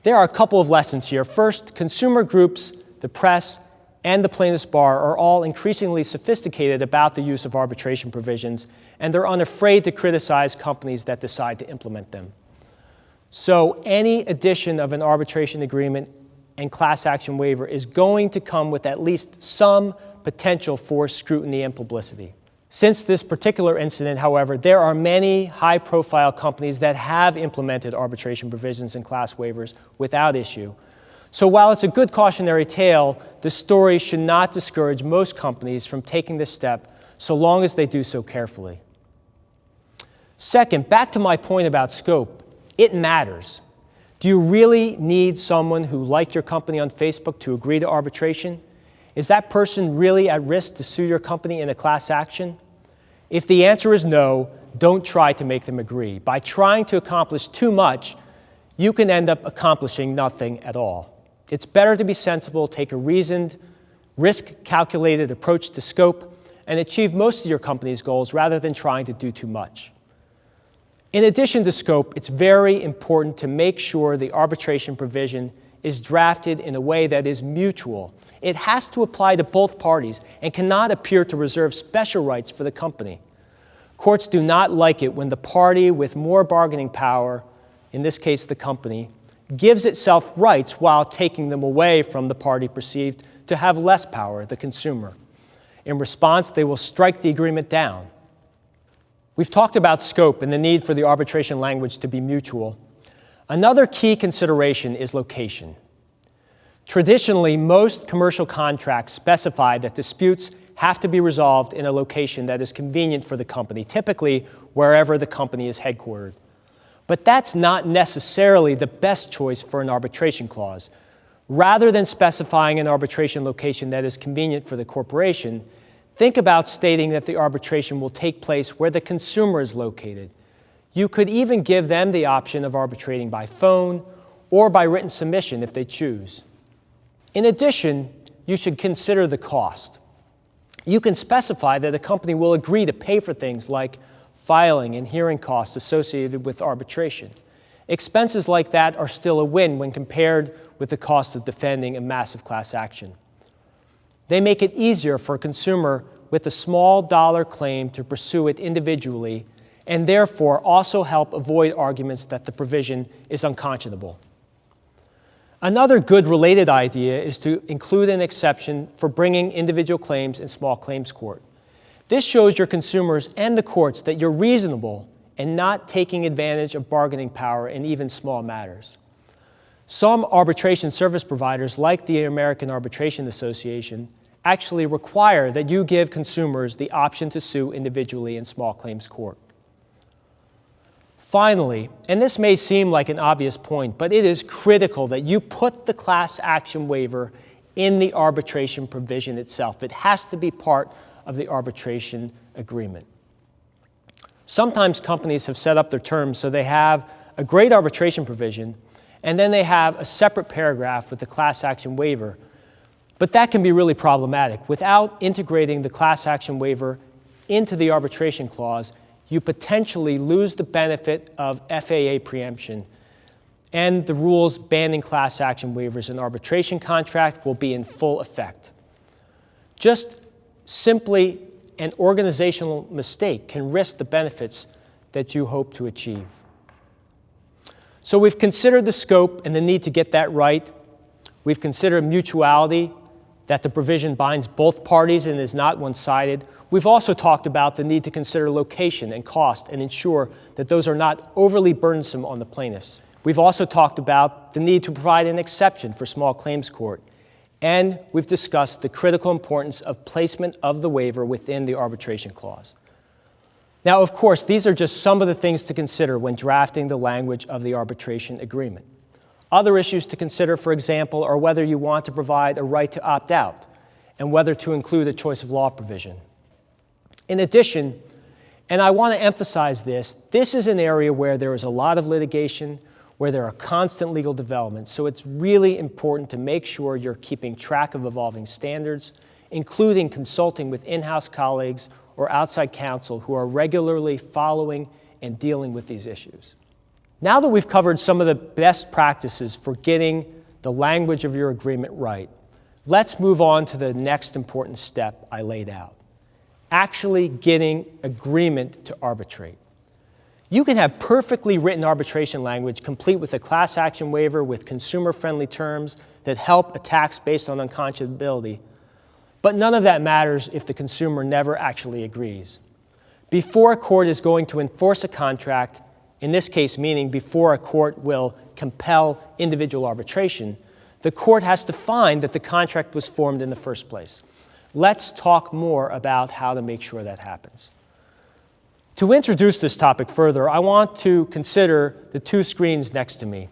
There are a couple of lessons here. First, consumer groups, the press, and the plaintiffs' bar are all increasingly sophisticated about the use of arbitration provisions, and they're unafraid to criticize companies that decide to implement them. So any addition of an arbitration agreement and class action waiver is going to come with at least some potential for scrutiny and publicity. Since this particular incident, however, there are many high-profile companies that have implemented arbitration provisions and class waivers without issue. So while it's a good cautionary tale, the story should not discourage most companies from taking this step so long as they do so carefully. Second, back to my point about scope, it matters. Do you really need someone who liked your company on Facebook to agree to arbitration? Is that person really at risk to sue your company in a class action? If the answer is no, don't try to make them agree. By trying to accomplish too much, you can end up accomplishing nothing at all. It's better to be sensible, take a reasoned, risk-calculated approach to scope, and achieve most of your company's goals rather than trying to do too much. In addition to scope, it's very important to make sure the arbitration provision is drafted in a way that is mutual. It has to apply to both parties and cannot appear to reserve special rights for the company. Courts do not like it when the party with more bargaining power, in this case the company, gives itself rights while taking them away from the party perceived to have less power, the consumer. In response, they will strike the agreement down. We've talked about scope and the need for the arbitration language to be mutual. Another key consideration is location. Traditionally, most commercial contracts specify that disputes have to be resolved in a location that is convenient for the company, typically wherever the company is headquartered. But that's not necessarily the best choice for an arbitration clause. Rather than specifying an arbitration location that is convenient for the corporation, think about stating that the arbitration will take place where the consumer is located. You could even give them the option of arbitrating by phone or by written submission if they choose. In addition, you should consider the cost. You can specify that a company will agree to pay for things like filing and hearing costs associated with arbitration. Expenses like that are still a win when compared with the cost of defending a massive class action. They make it easier for a consumer with a small dollar claim to pursue it individually, and therefore also help avoid arguments that the provision is unconscionable. Another good related idea is to include an exception for bringing individual claims in small claims court. This shows your consumers and the courts that you're reasonable and not taking advantage of bargaining power in even small matters. Some arbitration service providers, like the American Arbitration Association, actually require that you give consumers the option to sue individually in small claims court. Finally, and this may seem like an obvious point, but it is critical that you put the class action waiver in the arbitration provision itself. It has to be part of the arbitration agreement. Sometimes companies have set up their terms so they have a great arbitration provision, and then they have a separate paragraph with the class action waiver. But that can be really problematic. Without integrating the class action waiver into the arbitration clause, you potentially lose the benefit of FAA preemption, and the rules banning class action waivers in arbitration contract will be in full effect. Just simply an organizational mistake can risk the benefits that you hope to achieve. So we've considered the scope and the need to get that right. We've considered mutuality, that the provision binds both parties and is not one-sided. We've also talked about the need to consider location and cost and ensure that those are not overly burdensome on the plaintiffs. We've also talked about the need to provide an exception for small claims court And we've discussed the critical importance of placement of the waiver within the arbitration clause. Now, of course, these are just some of the things to consider when drafting the language of the arbitration agreement. Other issues to consider, for example, are whether you want to provide a right to opt out and whether to include a choice of law provision. In addition, and I want to emphasize this is an area where there is a lot of litigation, where there are constant legal developments, so it's really important to make sure you're keeping track of evolving standards, including consulting with in-house colleagues or outside counsel who are regularly following and dealing with these issues. Now that we've covered some of the best practices for getting the language of your agreement right, let's move on to the next important step I laid out: actually getting agreement to arbitrate. You can have perfectly written arbitration language complete with a class action waiver with consumer-friendly terms that help attacks based on unconscionability, but none of that matters if the consumer never actually agrees. Before a court is going to enforce a contract, in this case meaning before a court will compel individual arbitration, the court has to find that the contract was formed in the first place. Let's talk more about how to make sure that happens. To introduce this topic further, I want to consider the two screens next to me.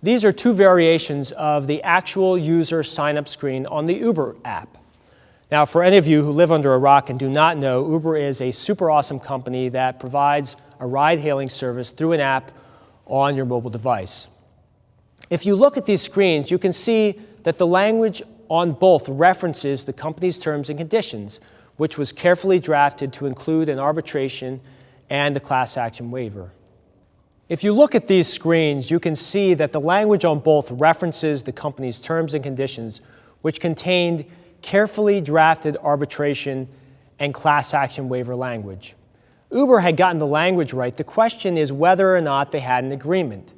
These are two variations of the actual user sign-up screen on the Uber app. Now, for any of you who live under a rock and do not know, Uber is a super awesome company that provides a ride-hailing service through an app on your mobile device. If you look at these screens, you can see that the language on both references the company's terms and conditions, which was carefully drafted to include an arbitration and a class action waiver. If you look at these screens, you can see that the language on both references the company's terms and conditions, which contained carefully drafted arbitration and class action waiver language. Uber had gotten the language right. The question is whether or not they had an agreement.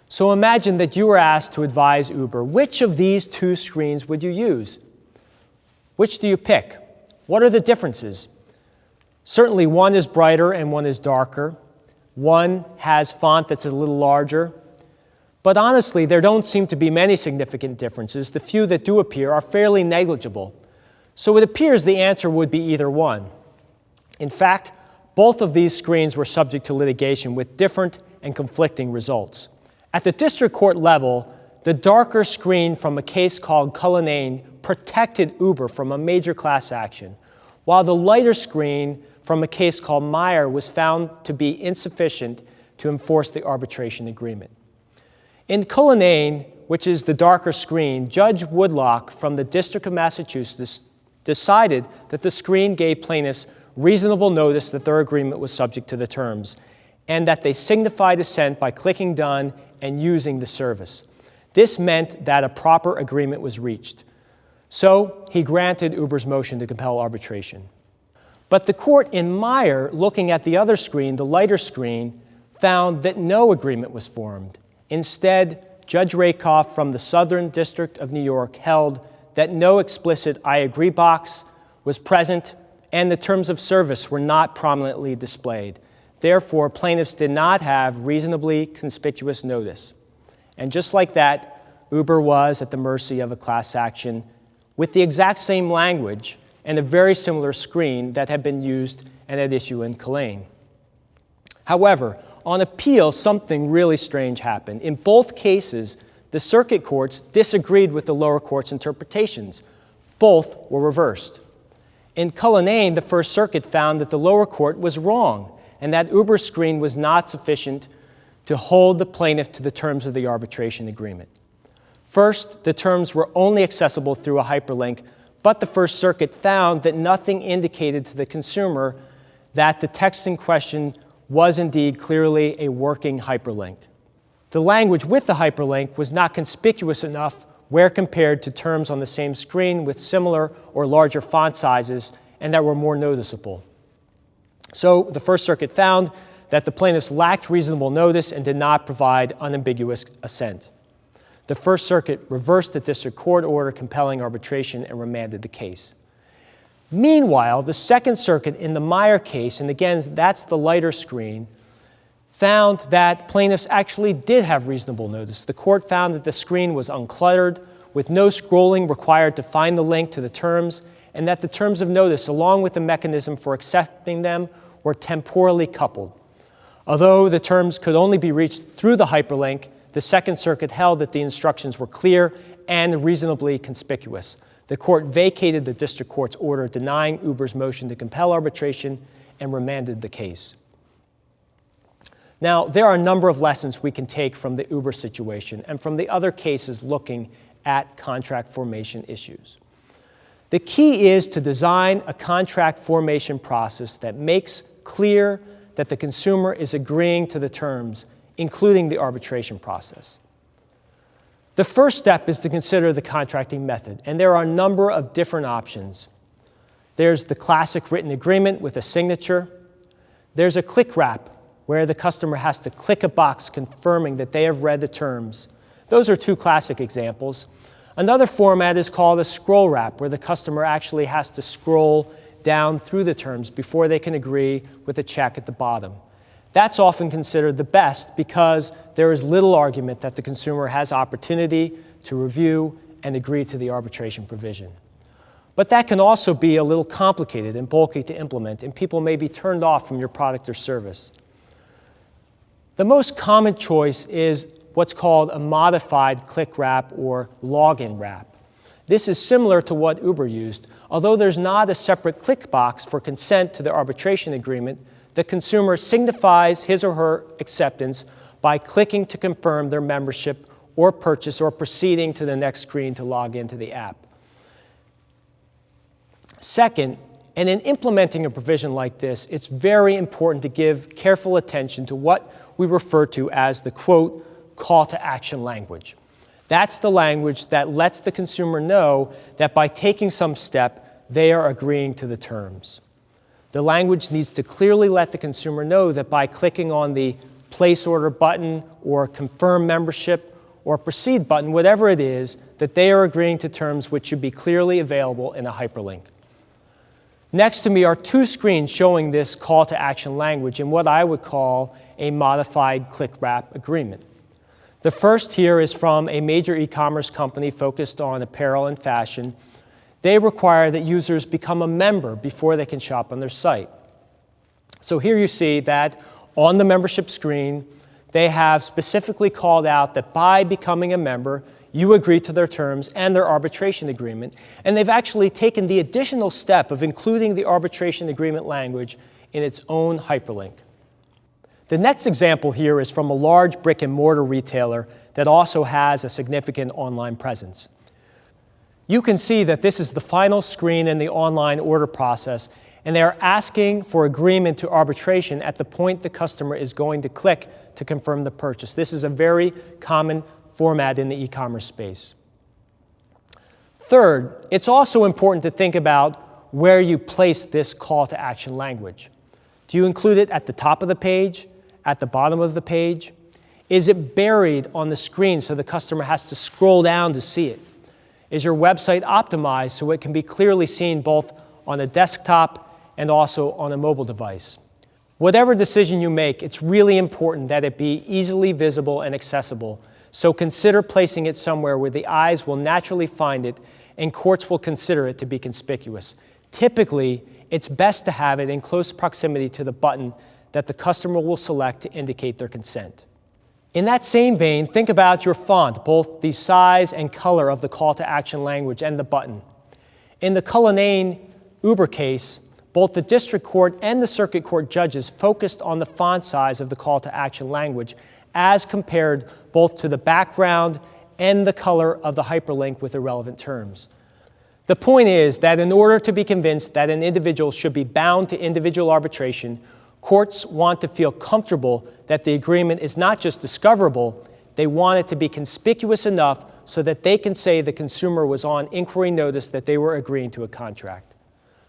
So imagine that you were asked to advise Uber, which of these two screens would you use? Which do you pick? What are the differences? Certainly one is brighter and one is darker. One has font that's a little larger. But honestly, there don't seem to be many significant differences. The few that do appear are fairly negligible. So it appears the answer would be either one. In fact, both of these screens were subject to litigation with different and conflicting results. At the district court level, the darker screen from a case called Cullinane protected Uber from a major class action, while the lighter screen from a case called Meyer was found to be insufficient to enforce the arbitration agreement. In Cullinane, which is the darker screen, Judge Woodlock from the District of Massachusetts decided that the screen gave plaintiffs reasonable notice that their agreement was subject to the terms, and that they signified assent by clicking done and using the service. This meant that a proper agreement was reached. So he granted Uber's motion to compel arbitration. But the court in Meyer, looking at the other screen, the lighter screen, found that no agreement was formed. Instead, Judge Rakoff from the Southern District of New York held that no explicit I agree box was present and the terms of service were not prominently displayed. Therefore, plaintiffs did not have reasonably conspicuous notice. And just like that, Uber was at the mercy of a class action with the exact same language and a very similar screen that had been used and at issue in Cullinane. However, on appeal, something really strange happened. In both cases, the circuit courts disagreed with the lower court's interpretations. Both were reversed. In Cullinane, the First Circuit found that the lower court was wrong and that Uber's screen was not sufficient to hold the plaintiff to the terms of the arbitration agreement. First, the terms were only accessible through a hyperlink, but the First Circuit found that nothing indicated to the consumer that the text in question was indeed clearly a working hyperlink. The language with the hyperlink was not conspicuous enough where compared to terms on the same screen with similar or larger font sizes and that were more noticeable. So the First Circuit found that the plaintiffs lacked reasonable notice and did not provide unambiguous assent. The First Circuit reversed the district court order compelling arbitration and remanded the case. Meanwhile, the Second Circuit in the Meyer case, and again, that's the lighter screen, found that plaintiffs actually did have reasonable notice. The court found that the screen was uncluttered, with no scrolling required to find the link to the terms, and that the terms of notice, along with the mechanism for accepting them, were temporally coupled. Although the terms could only be reached through the hyperlink, the Second Circuit held that the instructions were clear and reasonably conspicuous. The court vacated the district court's order denying Uber's motion to compel arbitration and remanded the case. Now, there are a number of lessons we can take from the Uber situation and from the other cases looking at contract formation issues. The key is to design a contract formation process that makes clear that the consumer is agreeing to the terms, including the arbitration process. The first step is to consider the contracting method, and there are a number of different options. There's the classic written agreement with a signature. There's a click wrap, where the customer has to click a box confirming that they have read the terms. Those are two classic examples. Another format is called a scroll wrap, where the customer actually has to scroll down through the terms before they can agree with a check at the bottom. That's often considered the best because there is little argument that the consumer has opportunity to review and agree to the arbitration provision. But that can also be a little complicated and bulky to implement, and people may be turned off from your product or service. The most common choice is what's called a modified click wrap or login wrap. This is similar to what Uber used. Although there's not a separate click box for consent to the arbitration agreement, the consumer signifies his or her acceptance by clicking to confirm their membership or purchase or proceeding to the next screen to log into the app. Second, and in implementing a provision like this, it's very important to give careful attention to what we refer to as the, quote, call to action language. That's the language that lets the consumer know that by taking some step, they are agreeing to the terms. The language needs to clearly let the consumer know that by clicking on the place order button or confirm membership or proceed button, whatever it is, that they are agreeing to terms which should be clearly available in a hyperlink. Next to me are two screens showing this call to action language in what I would call a modified click wrap agreement. The first here is from a major e-commerce company focused on apparel and fashion. They require that users become a member before they can shop on their site. So here you see that on the membership screen, they have specifically called out that by becoming a member, you agree to their terms and their arbitration agreement, and they've actually taken the additional step of including the arbitration agreement language in its own hyperlink. The next example here is from a large brick and mortar retailer that also has a significant online presence. You can see that this is the final screen in the online order process, and they are asking for agreement to arbitration at the point the customer is going to click to confirm the purchase. This is a very common format in the e-commerce space. Third, it's also important to think about where you place this call to action language. Do you include it at the top of the page, at the bottom of the page? Is it buried on the screen so the customer has to scroll down to see it? Is your website optimized so it can be clearly seen both on a desktop and also on a mobile device? Whatever decision you make, it's really important that it be easily visible and accessible. So consider placing it somewhere where the eyes will naturally find it and courts will consider it to be conspicuous. Typically, it's best to have it in close proximity to the button that the customer will select to indicate their consent. In that same vein, think about your font, both the size and color of the call to action language and the button. In the Cullinane Uber case, both the district court and the circuit court judges focused on the font size of the call to action language as compared both to the background and the color of the hyperlink with the relevant terms. The point is that in order to be convinced that an individual should be bound to individual arbitration, courts want to feel comfortable that the agreement is not just discoverable, they want it to be conspicuous enough so that they can say the consumer was on inquiry notice that they were agreeing to a contract.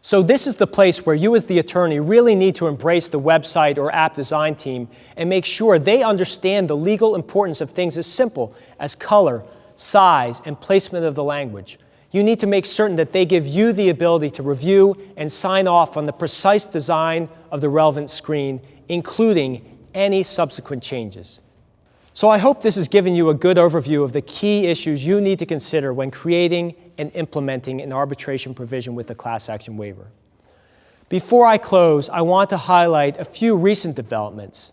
So this is the place where you as the attorney really need to embrace the website or app design team and make sure they understand the legal importance of things as simple as color, size, and placement of the language. You need to make certain that they give you the ability to review and sign off on the precise design of the relevant screen, including any subsequent changes. So I hope this has given you a good overview of the key issues you need to consider when creating and implementing an arbitration provision with a class action waiver. Before I close, I want to highlight a few recent developments.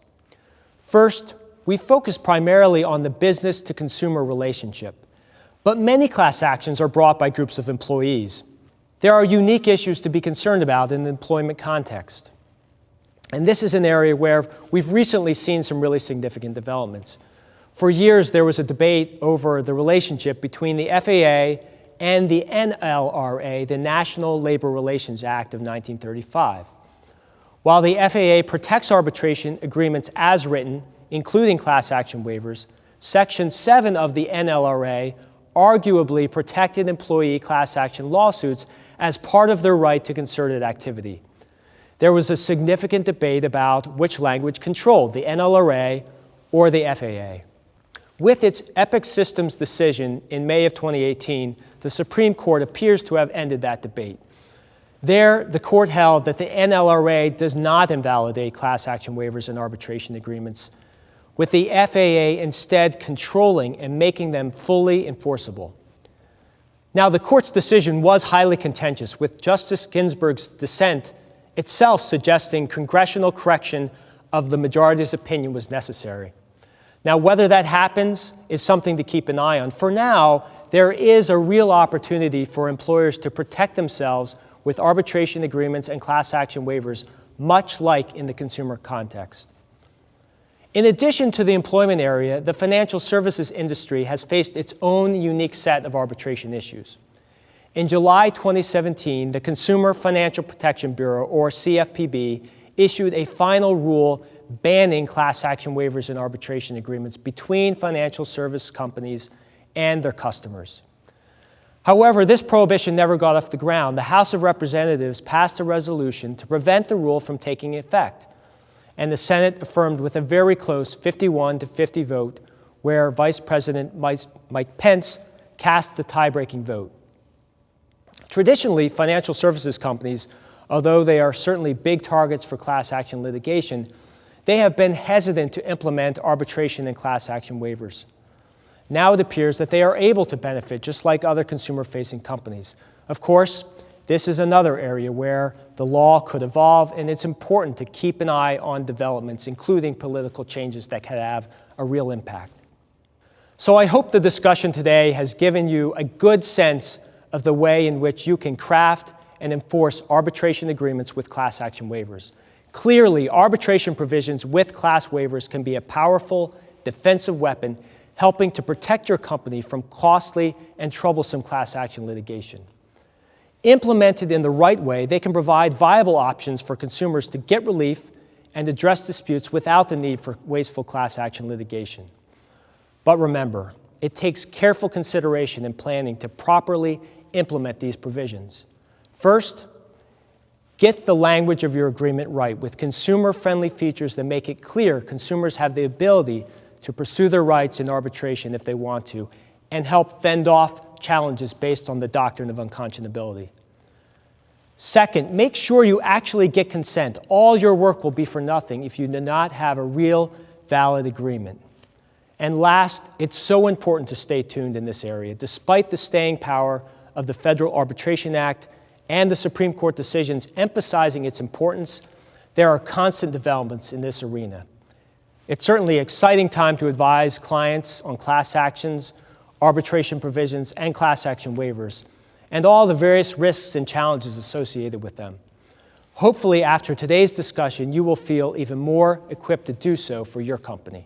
First, we focus primarily on the business-to-consumer relationship, but many class actions are brought by groups of employees. There are unique issues to be concerned about in the employment context. And this is an area where we've recently seen some really significant developments. For years, there was a debate over the relationship between the FAA and the NLRA, the National Labor Relations Act of 1935. While the FAA protects arbitration agreements as written, including class action waivers, Section 7 of the NLRA arguably protected employee class action lawsuits as part of their right to concerted activity. There was a significant debate about which language controlled, the NLRA or the FAA. With its Epic Systems decision in May of 2018, the Supreme Court appears to have ended that debate. There, the court held that the NLRA does not invalidate class action waivers and arbitration agreements, with the FAA instead controlling and making them fully enforceable. Now, the court's decision was highly contentious, with Justice Ginsburg's dissent itself suggesting congressional correction of the majority's opinion was necessary. Now, whether that happens is something to keep an eye on. For now, there is a real opportunity for employers to protect themselves with arbitration agreements and class action waivers, much like in the consumer context. In addition to the employment area, the financial services industry has faced its own unique set of arbitration issues. In July 2017, the Consumer Financial Protection Bureau, or CFPB, issued a final rule banning class action waivers and arbitration agreements between financial service companies and their customers. However, this prohibition never got off the ground. The House of Representatives passed a resolution to prevent the rule from taking effect, and the Senate affirmed with a very close 51-50 vote, where Vice President Mike Pence cast the tie-breaking vote. Traditionally, financial services companies, although they are certainly big targets for class action litigation, they have been hesitant to implement arbitration and class action waivers. Now it appears that they are able to benefit just like other consumer-facing companies. Of course, this is another area where the law could evolve, and it's important to keep an eye on developments, including political changes that could have a real impact. So I hope the discussion today has given you a good sense of the way in which you can craft and enforce arbitration agreements with class action waivers. Clearly, arbitration provisions with class waivers can be a powerful defensive weapon, helping to protect your company from costly and troublesome class action litigation. Implemented in the right way, they can provide viable options for consumers to get relief and address disputes without the need for wasteful class action litigation. But remember, it takes careful consideration and planning to properly implement these provisions. First, get the language of your agreement right with consumer-friendly features that make it clear consumers have the ability to pursue their rights in arbitration if they want to, and help fend off challenges based on the doctrine of unconscionability. Second, make sure you actually get consent. All your work will be for nothing if you do not have a real, valid agreement. And last, it's so important to stay tuned in this area. Despite the staying power of the Federal Arbitration Act and the Supreme Court decisions emphasizing its importance, there are constant developments in this arena. It's certainly an exciting time to advise clients on class actions, arbitration provisions, and class action waivers, and all the various risks and challenges associated with them. Hopefully, after today's discussion, you will feel even more equipped to do so for your company.